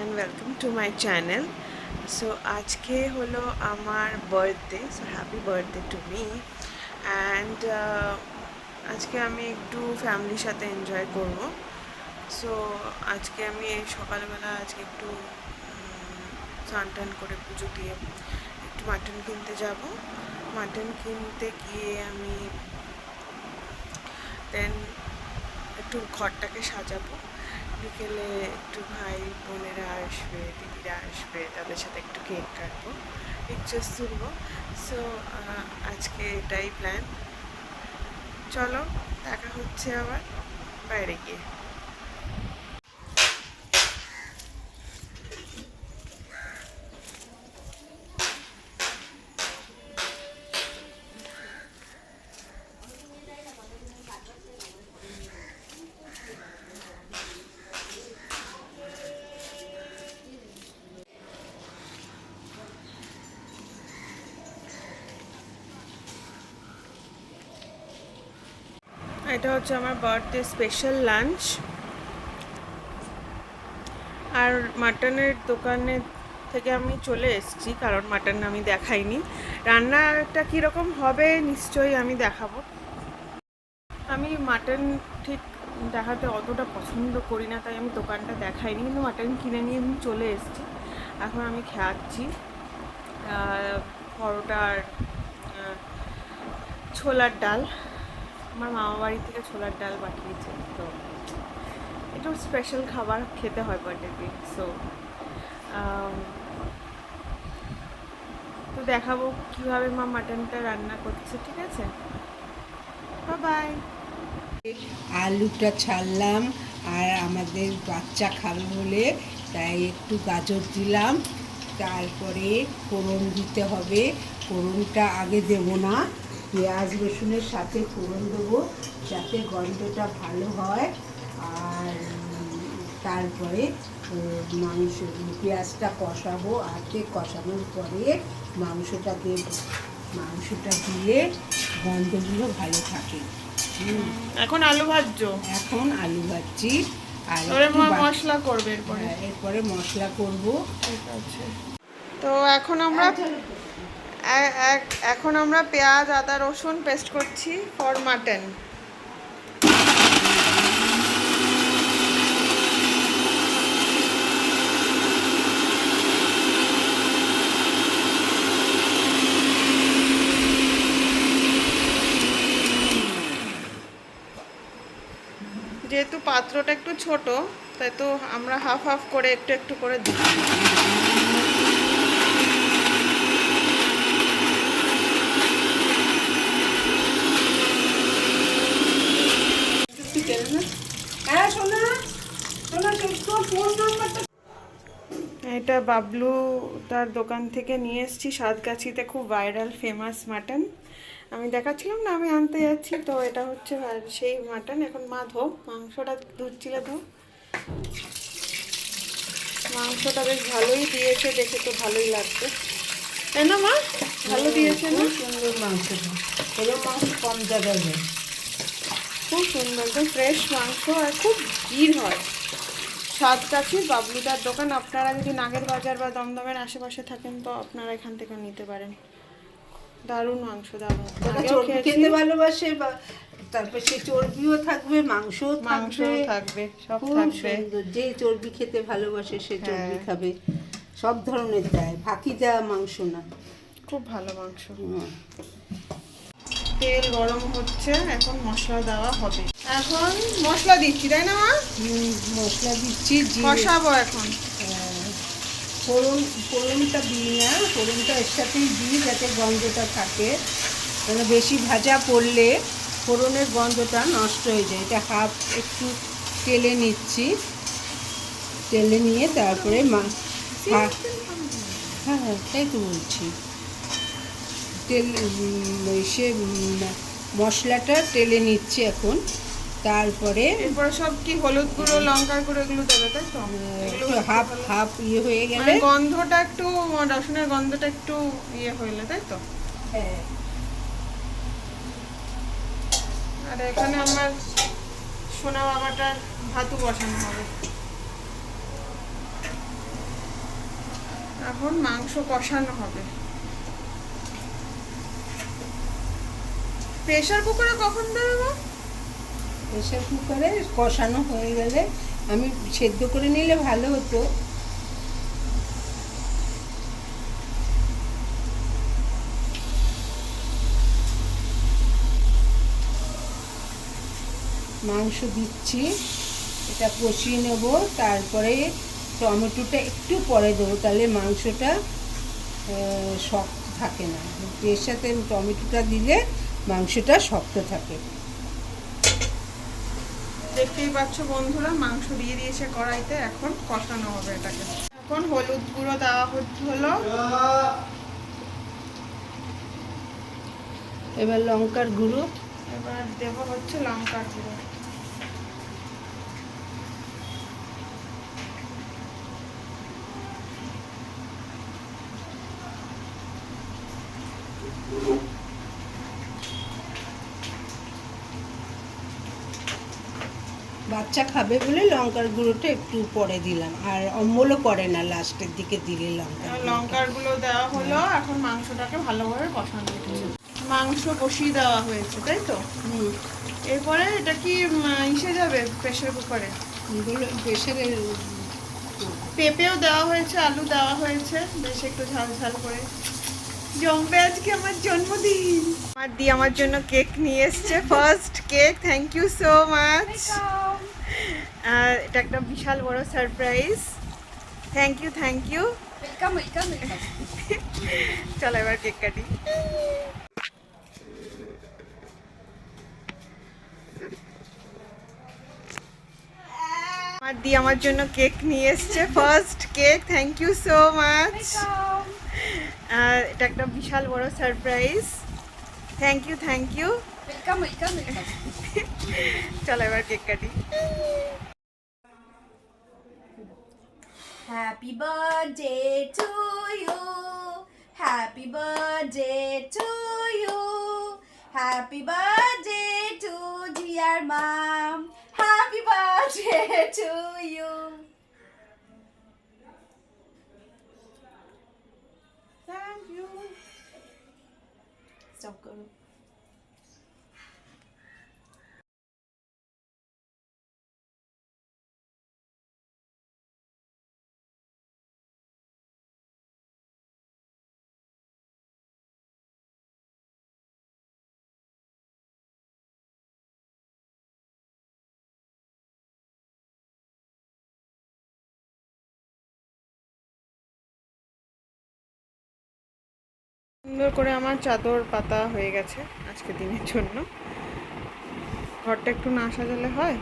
and welcome to my channel. So আজকে হলো আমার birthday, so happy birthday to me. And আজকে আমি একটু ফ্যামিলির সাথে এনজয় করব। সো আজকে আমি সকালবেলা আজকে একটু স্নান টান করে পুজো দিয়ে একটু মাটন কিনতে যাব। মাটন কিনতে গিয়ে আমি দেন একটু ঘরটাকে সাজাবো। বিকেলে একটু ভাই বোনেরা আসবে, দিদিরা আসবে, তাদের সাথে একটু কেক কাটবো, পিকচার্স তুলবো। সো আজকে এটাই প্ল্যান। চলো দেখা হচ্ছে আবার বাইরে গিয়ে। এটা হচ্ছে আমার বার্থডে স্পেশাল লাঞ্চ। আর মাটনের দোকানে থেকে আমি চলে এসেছি, কারণ মাটন আমি দেখাইনি। রান্নাটা কীরকম হবে নিশ্চয়ই আমি দেখাবো। আমি মাটন ঠিক দেখাতে অতটা পছন্দ করি না, তাই আমি দোকানটা দেখাইনি, কিন্তু মাটন কিনে নিয়ে আমি চলে এসেছি। এখন আমি খাচ্ছি পরোটা আর ছোলার ডাল। আমার মামা বাড়ি থেকে ছোলার ডাল পাঠিয়েছে, তো একটু স্পেশাল খাবার খেতে হয় বার্থডের দিন। সো তো দেখাবো কীভাবে মা মাটনটা রান্না করছে, ঠিক আছে? বাই। আলুটা ছাড়লাম, আর আমাদের বাচ্চা খাবে বলে তাই একটু গাজর দিলাম। তারপরে ফোড়ন দিতে হবে। ফোড়নটা আগে দেব না, পেঁয়াজ রসুনের সাথে ফোড়ন দেবো যাতে গন্ধটা ভালো হয়। আর তারপরে মাংস পেঁয়াজটা কষাবো, আগে কষানোর পরে মাংসটা দেব। মাংসটা দিলে গন্ধগুলো ভালো থাকে। এখন আলু ভাজছো? এখন আলু ভাজছি, আর মশলা করবে এরপরে। এরপরে মশলা করব। ঠিক আছে। তো এখন আমরা পেঁয়াজ আদা রসুন পেস্ট করছি ফর মাটন। যেহেতু পাত্রটা একটু ছোট, তাই তো আমরা হাফ হাফ করে একটু একটু করে দিই। এটা বাবলু তার দোকান থেকে নিয়ে এসেছি, সাতগাছিতে খুব ভাইরাল ফেমাস মাটন। আমি দেখাচ্ছিলাম না আমি আনতে যাচ্ছি, তো এটা হচ্ছে সেই মাটন। এখন মা ধো, মাংসটা ধুচ্ছিলে ধো। মাংসটা বেশ ভালোই দিয়েছে, দেখে তো ভালোই লাগবে, তাই না মা? ভালো দিয়েছে না? সুন্দর মাংস, এরকম মাংস কম জায়গায় হয়। খুব সুন্দর, একদম ফ্রেশ মাংস, আর খুব ভিড় হয়। সাতগাছির বাবলুদার দোকান। আপনারা যদি নাগের বাজার বা দমদমের আশেপাশে থাকেন তো আপনারা এখান থেকে নিতে পারেন। দারুণ মাংস, দারুণ। চর্বি খেতে ভালোবাসে, বা তারপর সে চর্বিও থাকবে, মাংসও থাকবে, সব খুব থাকবে। সুন্দর। যে চর্বি খেতে ভালোবাসে সে চর্বি খাবে, সব ধরনের দেয়, ফাঁকি দেওয়া মাংস না। খুব ভালো মাংস। তেল গরম হচ্ছে, এখন মশলা দেওয়া হবে। এখন মশলা দিচ্ছি, তাই না মা? মশলা দিচ্ছি, কষাবো এখন। ফোড়নটা দিই না, ফোড়নটা এর সাথেই দিই যাতে গন্ধটা থাকে। কেন বেশি ভাজা পড়লে ফোড়নের গন্ধটা নষ্ট হয়ে যায়। এটা হাফ একটু তেলে নিচ্ছি, তেলে নিয়ে তারপরে হ্যাঁ তাই তো বলছি, তেল সে মশলাটা তেলে নিচ্ছি এখন। তারপরে এরপরে সব কি হলুদ গুঁড়ো, লঙ্কার গুঁড়ো এগুলো দেবে, তাই তো? হাফ হাফ ইয়ে হয়ে গেলে, গন্ধটা একটু, রসুনের গন্ধটা একটু ইয়ে হইলে, তাই তো? হ্যাঁ। আর এখানে আমার সোনা বাবাটার ভাতু বসানো হবে। এখন মাংস কষানো হবে। প্রেসার কুকারে কখন দেবে মা? প্রেশার কুকারে কষানো হয়ে গেলে, আমি সেদ্ধ করে নিলে ভালো হতো। মাংস দিচ্ছি, এটা কষিয়ে নেব, তারপরে টমেটোটা একটু পরে দেবো, তাহলে মাংসটা শক্ত থাকে না। এর সাথে টমেটোটা দিলে মাংসটা শক্ত থাকে। দেখতেই পাচ্ছ বন্ধুরা, মাংস দিয়ে দিয়েছে কড়াইতে, এখন কষানো হবে এটাকে। এখন হলুদ গুঁড়ো দেওয়া হলো, এবার লঙ্কার গুঁড়ো, এবার দেবো হচ্ছে লঙ্কার গুঁড়ো। বাচ্চা খাবে বলে লঙ্কার গুঁড়োটা একটু পরে দিলাম, আর অম্বলও করে না লাস্টের দিকে দিলে লঙ্কার গুঁড়ো দেওয়া হলো, এখন মাংসটাকে ভালোভাবে কষানো হচ্ছে। মাংস কষিয়ে দেওয়া হয়েছে, তাই তো? এরপরে এটা কি ইসে যাবে প্রেসার কুকারে? প্রেশারে পেঁপেও দেওয়া হয়েছে, আলু দেওয়া হয়েছে, বেশ একটু ঝাল ঝাল করে জমবে আজকে আমার জন্মদিন। আমার দি আমার জন্য কেক নিয়ে এসছে, first cake. Thank you so much. আর এটা একটা বিশাল বড় surprise. Thank you, thank you. চলো এবার কেক কাটি। আমার দি আমার জন্য কেক নিয়ে এসছে, first cake. Thank you so much. আর এটা একটা বিশাল বড় surprise. Thank you, thank you. চলো এবার কেক কাটি। Happy birthday to you. Happy birthday to you. Happy birthday to dear mom. Happy birthday to you. Thank you. Stop করো। সুন্দর করে আমার চাদর পাতা হয়ে গেছে আজকে দিনের জন্য। ঘরটা একটু না সাজালে হয়?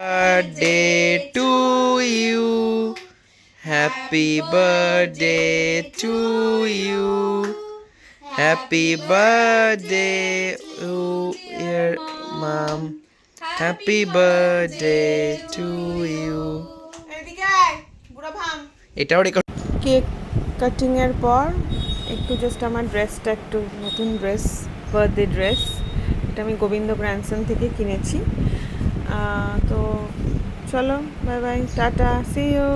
Birthday to you. Happy birthday to you. Happy birthday, oh dear mom. Happy birthday to you. এদিকে আয়, বুড়ো ভাম। এটাও রেকর্ড। কেক কাটিং এর পর একটু জাস্ট আমার ড্রেসটা, একটু নতুন ড্রেস, বার্থডে ড্রেস, এটা আমি গোবিন্দ গ্র্যান্ডসন থেকে কিনেছি। তো চলো, bye bye, ta ta, see you.